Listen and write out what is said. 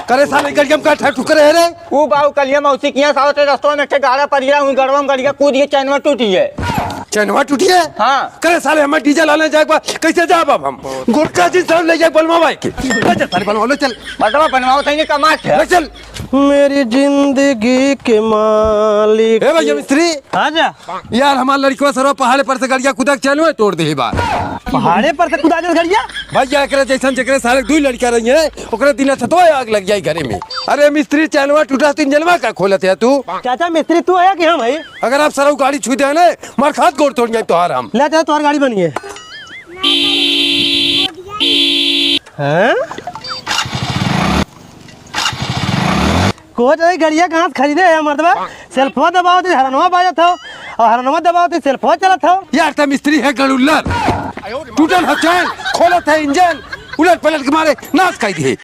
करे साले गड़ियम का ठुकर है रे। वो बाबू कलिया मौसी किया सावत रास्ते में गाड़ा पड़ गया, उन गड़वा में गड़िया कूद के चैनवा टूटी है। चैनवा टूटी है? हाँ। करे साले हमें डीजल लाने जाए कैसे जा बाब हम गुटका जी सब ले जाए बलमा भाई के चल साले बलमा लो चल बटवा बनवाओ तईने कमा के चल। मेरी जिंदगी के मालिक। ए भैया मिस्त्री। हाँ जा यार हमारा लड़का सरो पहाड़े पर से गड़िया कूदा के चलो तोड़ दे बार। पहाड़े पर से कुदा दे गड़िया भैया एकरे जैसन जकरे सारे दू लड़का रही है ओकरे दिन छतो आग लग जाई घरे में। अरे मिस्त्री चैनवा टूटा तीन जलवा का खोलत है तू? चाचा मिस्त्री तू आया कि हम भाई? अगर आप सरऊ गाड़ी छू दे ना मार खात गोड़ तोड़ जाए तोहार हम। ले चाचा तुम्हारी गाड़ी बनी है। हैं? कोच गड़िया कहाँ से खरीदे है मर्दबा? सेल्फो दबाओ तो हरनवा बाजत हो और हरनवा दबाओ तो सेल्फो चलत हो। यार तो मिस्त्री है गड़ुल्लर टूटल है चैन खोलत है इंजन उलट पलट के मारे नाश कर दिए।